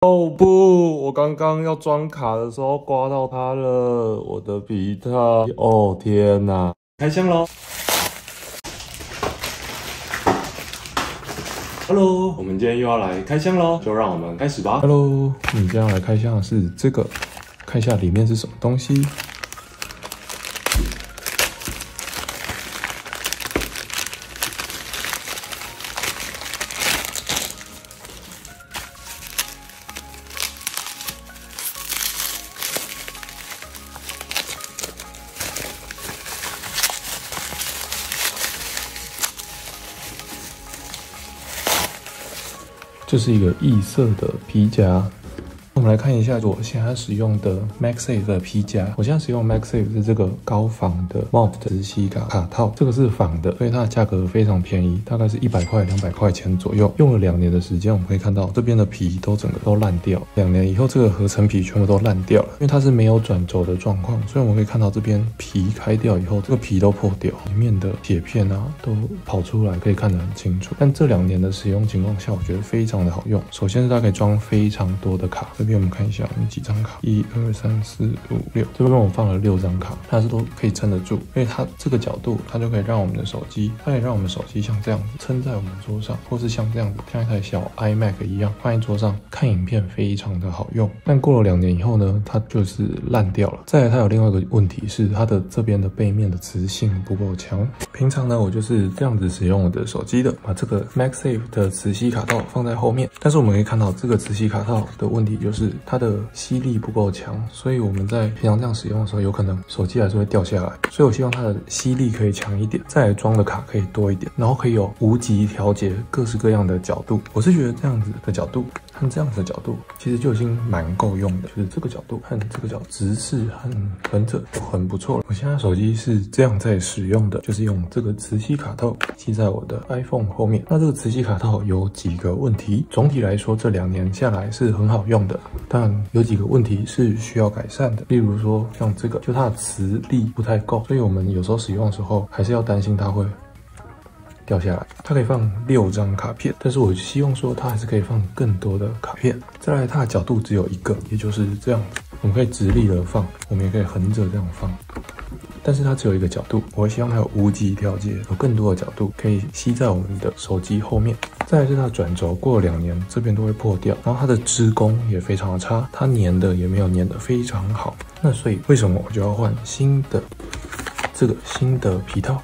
哦不，我刚刚要装卡的时候刮到它了，我的皮套。哦天哪！开箱咯。Hello， 我们今天又要来开箱咯，就让我们开始吧。Hello， 我们今天要来开箱的是这个，看一下里面是什么东西。这是一个异色的皮夹，我们来看一下我现在使用的 MagSafe 的皮夹。我现在使用 MagSafe 是这个高仿的 MOF 的磁吸卡套，这个是仿的，所以它的价格非常便宜，大概是100块、200块钱左右。用了2年的时间，我们可以看到这边的皮都整个都烂掉。2年以后，这个合成皮全部都烂掉了，因为它是没有转轴的状况，所以我们可以看到这边皮开掉以后，这个皮都破掉，里面的铁片啊都跑出来，可以看得很清楚。但这2年的使用情况下，我觉得非常的好用。首先是它可以装非常多的卡，这边我们看一下有几张卡，1、2、3、4、5、6，这边我放了6张卡，它是都可以撑得住，因为它这个角度，它就可以让我们的手机，它可以让我们手机像这样子撑在我们桌上，或是像这样子，像一台小 iMac 一样放在桌上看影片，非常的好用。但过了2年以后呢，它就是烂掉了。再来，它有另外一个问题是，它的这边的背面的磁性不够强。平常呢，我就是这样子使用我的手机的，把这个 MagSafe 的磁吸卡套放在后面，但是我们可以看到这个磁吸卡套的问题就是它的吸力不够强，所以我们在平常这样使用的时候，有可能手机还是会掉下来。所以我希望它的吸力可以强一点，再来装的卡可以多一点，然后可以有无极调节各式各样的角度。我是觉得这样子的角度和这样子的角度其实就已经蛮够用的，就是这个角度和这个角直视和横着都很不错了。我现在手机是这样在使用的，就是用这个磁吸卡套系在我的 iPhone 后面。那这个磁吸卡套有几个问题，总体来说这2年下来是很好用的，但有几个问题是需要改善的。例如说像这个，就它的磁力不太够，所以我们有时候使用的时候还是要担心它会掉下来。它可以放6张卡片，但是我希望说它还是可以放更多的卡片。再来，它的角度只有1个，也就是这样子。我们可以直立的放，我们也可以横着这样放，但是它只有1个角度。我会希望它有无极调节，有更多的角度可以吸在我们的手机后面。再来是它的转轴，过了2年这边都会破掉，然后它的织工也非常的差，它粘的也没有粘的非常好。那所以为什么我就要换新的皮套？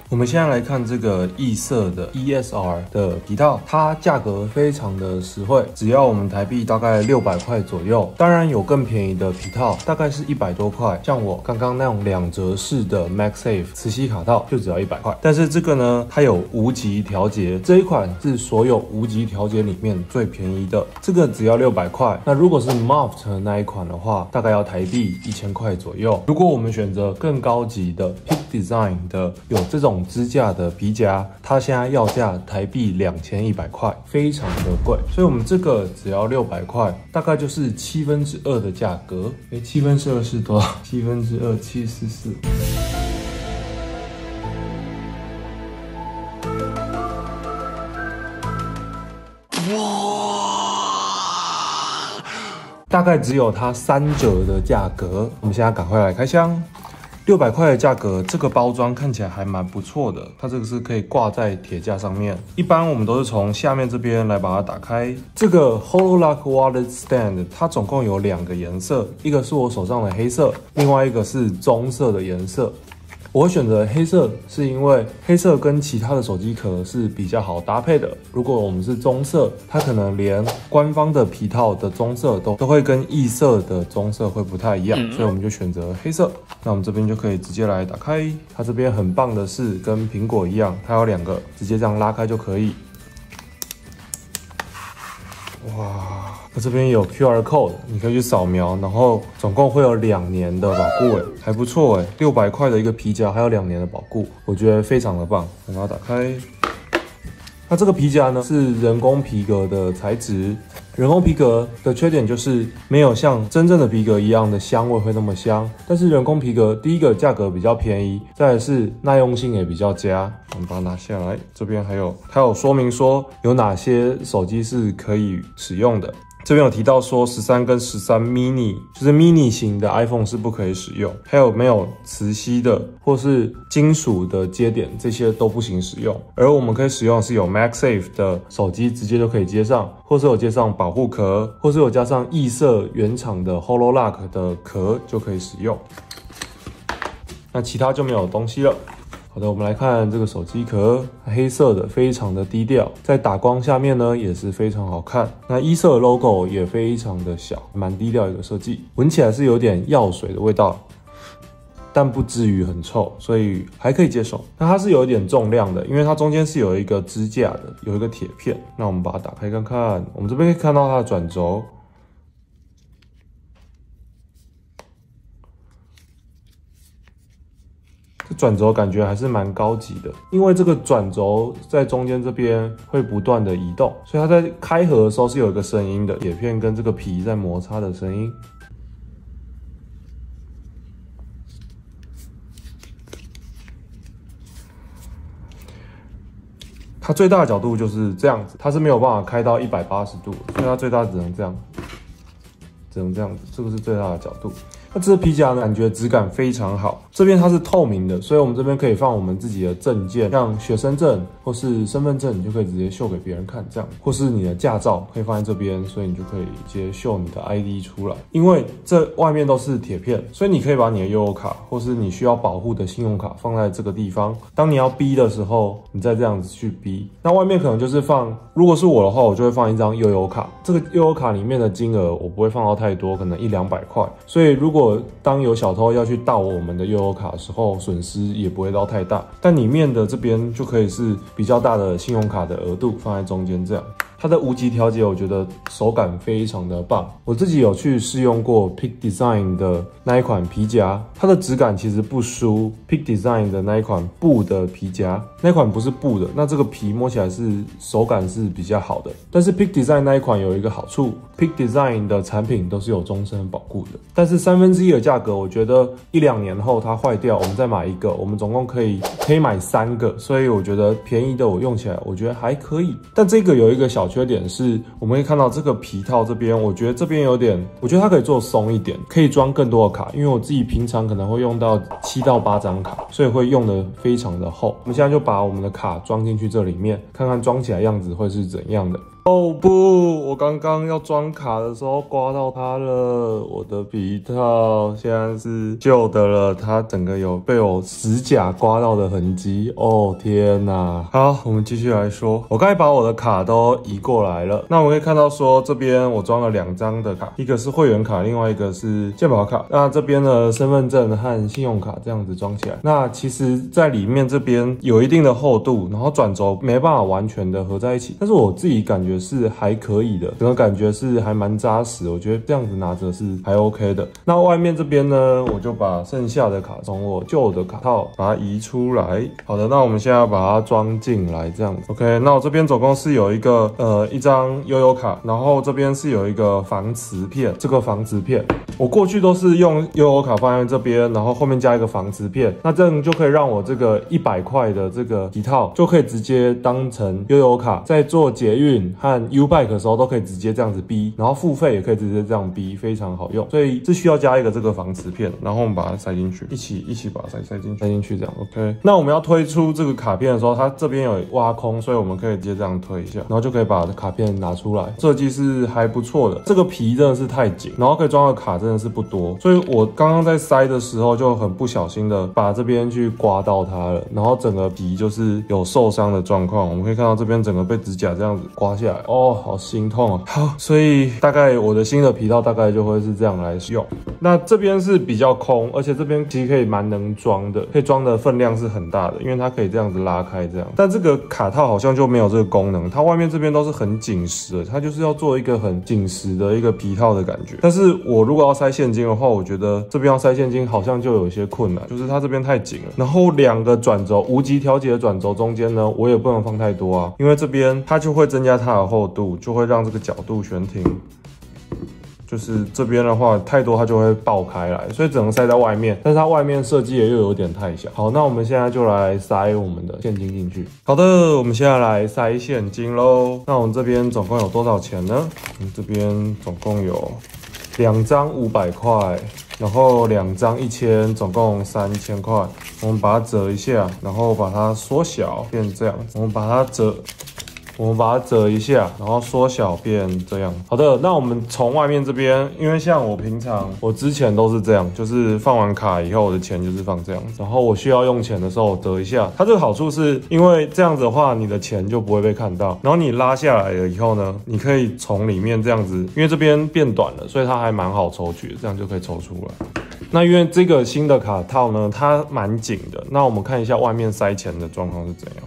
我们现在来看这个异色的 ESR 的皮套，它价格非常的实惠，只要我们台币大概600块左右。当然有更便宜的皮套，大概是100多块，像我刚刚那种2折式的 MagSafe 磁吸卡套就只要100块。但是这个呢，它有无极调节，这一款是所有无极调节里面最便宜的，这个只要600块。那如果是 MOF 的那一款的话，大概要台币1000块左右。如果我们选择更高级的 Peak Design 的有这种支架的皮夹，它现在要价台币2100块，非常的贵。所以我们这个只要600块，大概就是2/7的价格。2/7是多少？2/7，744。大概只有它3折的价格。我们现在赶快来开箱。600块的价格，这个包装看起来还蛮不错的。它这个是可以挂在铁架上面，一般我们都是从下面这边来把它打开。这个 Hololock Wallet Stand 它总共有2个颜色，一个是我手上的黑色，另外一个是棕色的颜色。我会选择黑色，是因为黑色跟其他的手机壳是比较好搭配的。如果我们是棕色，它可能连官方的皮套的棕色都会跟异色的棕色会不太一样，所以我们就选择黑色。那我们这边就可以直接来打开。它这边很棒的是，跟苹果一样，它有2个，直接这样拉开就可以。哇！它这边有 QR code， 你可以去扫描，然后总共会有2年的保固，还不错600块的一个皮夹，还有2年的保固，我觉得非常的棒。我把它打开，那这个皮夹呢是人工皮革的材质。人工皮革的缺点就是没有像真正的皮革一样的香味会那么香，但是人工皮革第一个价格比较便宜，再来是耐用性也比较佳。我们把它拿下来，这边它有说明说有哪些手机是可以使用的。这边有提到说13跟13 mini 就是 mini 型的 iPhone 是不可以使用，还有没有磁吸的或是金属的接点，这些都不行使用。而我们可以使用的是有 MagSafe 的手机直接就可以接上，或是有接上保护壳，或是有加上异色原厂的 HoloLock 的壳就可以使用。那其他就没有东西了。好的，我们来看这个手机壳，黑色的，非常的低调，在打光下面呢也是非常好看。那1色的 logo 也非常的小，蛮低调一个设计，闻起来是有点药水的味道，但不至于很臭，所以还可以接受。那它是有一点重量的，因为它中间是有一个支架的，有一个铁片。那我们把它打开看看，我们这边可以看到它的转轴。这转轴感觉还是蛮高级的，因为这个转轴在中间这边会不断的移动，所以它在开合的时候是有一个声音的，铁片跟这个皮在摩擦的声音。它最大的角度就是这样子，它是没有办法开到180度，所以它最大只能这样，只能这样子，这个是最大的角度。那这个皮夹呢，感觉质感非常好。这边它是透明的，所以我们这边可以放我们自己的证件，像学生证或是身份证，你就可以直接秀给别人看，这样，或是你的驾照可以放在这边，所以你就可以直接秀你的 ID 出来。因为这外面都是铁片，所以你可以把你的悠游卡或是你需要保护的信用卡放在这个地方。当你要逼的时候，你再这样子去逼。那外面可能就是放，如果是我的话，我就会放一张悠游卡。这个悠游卡里面的金额我不会放到太多，可能100-200块。所以如果当有小偷要去盗我们的悠游卡的时候，损失也不会到太大，但里面的这边就可以是比较大的信用卡的额度放在中间这样。它的无极调节，我觉得手感非常的棒。我自己有去试用过 Peak Design 的那一款皮夹，它的质感其实不输 Peak Design 的那一款布的皮夹。那款不是布的，那这个皮摸起来是手感是比较好的。但是 Peak Design 那一款有一个好处 ，Peak Design 的产品都是有终身保固的。但是1/3的价格，我觉得1-2年后它坏掉，我们再买一个，我们总共可以买3个，所以我觉得便宜的我用起来我觉得还可以。但这个有一个小缺点是，我们可以看到这个皮套这边，我觉得这边有点，我觉得它可以做松一点，可以装更多的卡，因为我自己平常可能会用到7到8张卡，所以会用的非常的厚。我们现在就把我们的卡装进去这里面，看看装起来样子会是怎样的。哦不，我刚刚要装卡的时候刮到它了，我的皮套现在是旧的了，它整个有被我指甲刮到的痕迹。哦天哪！好，我们继续来说，我刚才把我的卡都移过来了，那我们可以看到说这边我装了2张的卡，一个是会员卡，另外一个是健保卡。那这边的身份证和信用卡这样子装起来，那其实在里面这边有一定的厚度，然后转轴没办法完全的合在一起，但是我自己感觉是还可以的，整个感觉是还蛮扎实，我觉得这样子拿着是还 OK 的。那外面这边呢，我就把剩下的卡从我旧的卡套把它移出来。好的，那我们现在要把它装进来，这样子 OK。那我这边总共是有一张悠游卡，然后这边是有一个防磁片，这个防磁片我过去都是用悠游卡放在这边，然后后面加一个防磁片，那这样就可以让我这个100块的这个皮套就可以直接当成悠游卡，在做捷运和 U-Bike 的时候都可以直接这样子逼，然后付费也可以直接这样逼，非常好用。所以这需要加一个这个防磁片，然后我们把它塞进去，一起把它塞进去这样 OK。那我们要推出这个卡片的时候，它这边有挖空，所以我们可以直接这样推一下，然后就可以把卡片拿出来，设计是还不错的。这个皮真的是太紧，然后可以装的卡真的是不多，所以我刚刚在塞的时候就很不小心的把这边去刮到它了，然后整个皮就是有受伤的状况。我们可以看到这边整个被指甲这样子刮下来，哦，好心痛啊！好，所以大概我的新的皮套大概就会是这样来使用。那这边是比较空，而且这边其实可以蛮能装的，可以装的分量是很大的，因为它可以这样子拉开这样。但这个卡套好像就没有这个功能，它外面这边都是很紧实的，它就是要做一个很紧实的一个皮套的感觉。但是我如果要塞现金的话，我觉得这边要塞现金好像就有一些困难，就是它这边太紧了。然后2个转轴无极调节的转轴中间呢，我也不能放太多啊，因为这边它就会增加它的厚度，就会让这个角度悬停。就是这边的话太多它就会爆开来，所以只能塞在外面，但是它外面设计也又有点太小。好，那我们现在就来塞我们的现金进去。好的，我们现在来塞现金咯。那我们这边总共有多少钱呢？我们这边总共有2张500块，然后2张1000，总共3000块。我们把它折一下，然后把它缩小变这样子。我们把它折一下，然后缩小变这样。好的，那我们从外面这边，因为像我之前都是这样，就是放完卡以后，我的钱就是放这样子。然后我需要用钱的时候，我折一下。它这个好处是因为这样子的话，你的钱就不会被看到。然后你拉下来了以后呢，你可以从里面这样子，因为这边变短了，所以它还蛮好抽取的，这样就可以抽出来。那因为这个新的卡套呢，它蛮紧的。那我们看一下外面塞钱的状况是怎样。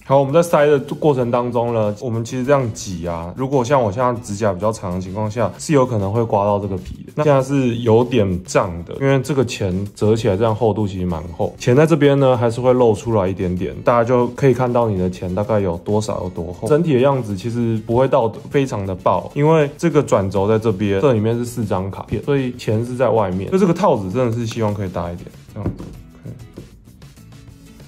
好，我们在塞的过程当中呢，我们其实这样挤啊，如果像我现在指甲比较长的情况下，是有可能会刮到这个皮的。那现在是有点胀的，因为这个钱折起来这样厚度其实蛮厚，钱在这边呢还是会露出来一点点，大家就可以看到你的钱大概有多少有多厚。整体的样子其实不会到非常的爆，因为这个转轴在这边，这里面是4张卡片，所以钱是在外面，所以这个套子真的是希望可以大一点，这样子。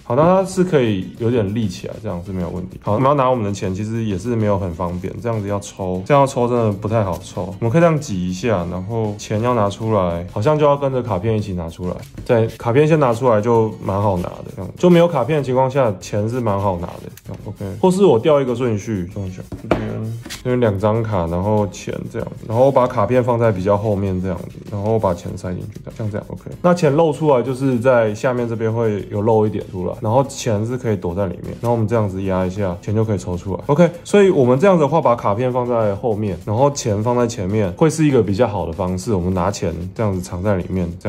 好，那它是可以有点立起来，这样是没有问题。好，我们要拿我们的钱，其实也是没有很方便，这样子要抽，这样要抽真的不太好抽。我们可以这样挤一下，然后钱要拿出来，好像就要跟着卡片一起拿出来。在卡片先拿出来就蛮好拿的，这样就没有卡片的情况下，钱是蛮好拿的。这样 OK， 或是我调一个顺序，这边2张卡，然后钱这样，然后我把卡片放在比较后面这样子，然后把钱塞进去，像这样 OK。那钱露出来就是在下面这边会有露一点出来。然后钱是可以躲在里面，然后我们这样子压一下，钱就可以抽出来。OK， 所以我们这样子的话，把卡片放在后面，然后钱放在前面，会是一个比较好的方式。我们拿钱这样子藏在里面，这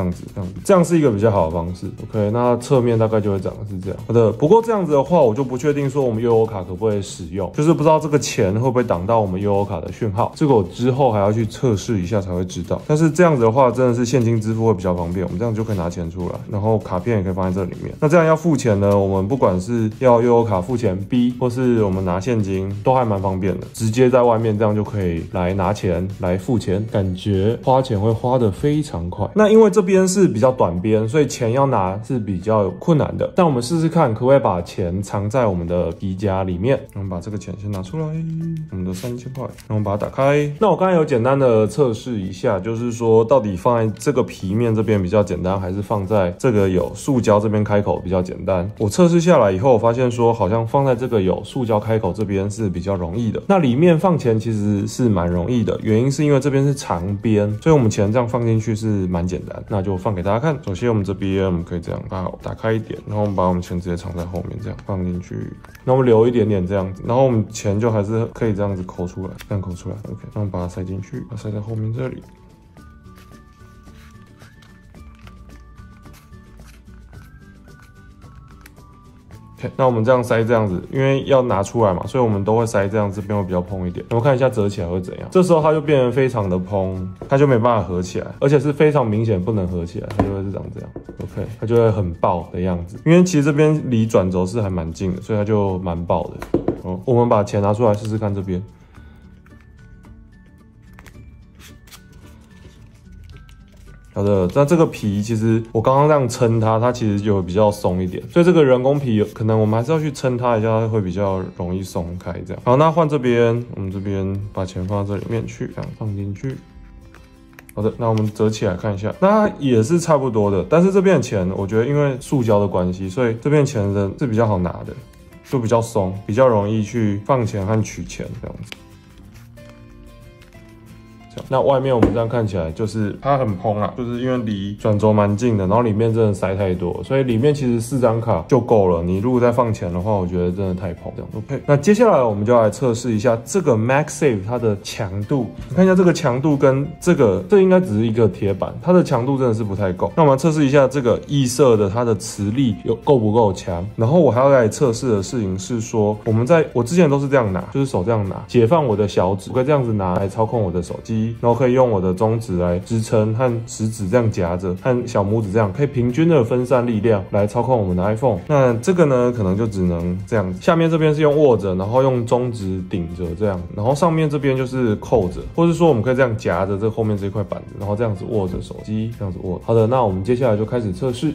样是一个比较好的方式。OK， 那侧面大概就会长得是这样。好的，不过这样子的话，我就不确定说我们悠游卡可不可以使用，就是不知道这个钱会不会挡到我们悠游卡的讯号，这个我之后还要去测试一下才会知道。但是这样子的话，真的是现金支付会比较方便，我们这样就可以拿钱出来，然后卡片也可以放在这里面。那这样要付钱呢？我们不管是要悠游卡付钱 B， 或是我们拿现金，都还蛮方便的，直接在外面这样就可以来拿钱来付钱，感觉花钱会花得非常快。那因为这边是比较短边，所以钱要拿是比较困难的。但我们试试看，可不可以把钱藏在我们的皮夹里面？我们把这个钱先拿出来，我们的3000块，然后我们把它打开。那我刚才有简单的测试一下，就是说到底放在这个皮面这边比较简单，还是放在这个有塑胶这边开口比较简单？我测试下来以后，我发现说好像放在这个有塑胶开口这边是比较容易的。那里面放钱其实是蛮容易的，原因是因为这边是长边，所以我们钱这样放进去是蛮简单。那就放给大家看。首先我们这边我们可以这样打开一点，然后我们把我们钱直接藏在后面，这样放进去，那我们留一点点这样子，然后我们钱就还是可以这样子抠出来，这样抠出来 OK， 然后把它塞进去，把它塞在后面这里。那我们这样塞这样子，因为要拿出来嘛，所以我们都会塞这样，这边会比较蓬一点。我们看一下折起来会怎样？这时候它就变得非常的蓬，它就没办法合起来，而且是非常明显不能合起来，它就会是长这样。OK， 它就会很爆的样子。因为其实这边离转轴是还蛮近的，所以它就蛮爆的。哦，我们把钱拿出来试试看这边。好的，那这个皮其实我刚刚这样撑它，它其实就比较松一点，所以这个人工皮可能我们还是要去撑它一下，会比较容易松开这样。好，那换这边，我们这边把钱放到这里面去，这样放进去。好的，那我们折起来看一下，那它也是差不多的，但是这边的钱，我觉得因为塑胶的关系，所以这边的钱是比较好拿的，就比较松，比较容易去放钱和取钱这样子。那外面我们这样看起来就是它很蓬啊，就是因为离转轴蛮近的，然后里面真的塞太多，所以里面其实4张卡就够了。你如果再放钱的话，我觉得真的太蓬这样。OK， 那接下来我们就来测试一下这个 MagSafe 它的强度。你看一下这个强度跟这应该只是一个铁板，它的强度真的是不太够。那我们测试一下这个异色的它的磁力够不够强。然后我还要来测试的事情是说，我之前都是这样拿，就是手这样拿，解放我的小指，我可以这样子拿来操控我的手机。机，然后可以用我的中指来支撑，和食指这样夹着，和小拇指这样，可以平均的分散力量来操控我们的 iPhone。那这个呢，可能就只能这样，下面这边是用握着，然后用中指顶着这样，然后上面这边就是扣着，或者说我们可以这样夹着这后面这块板子，然后这样子握着手机，这样子握。好的，那我们接下来就开始测试。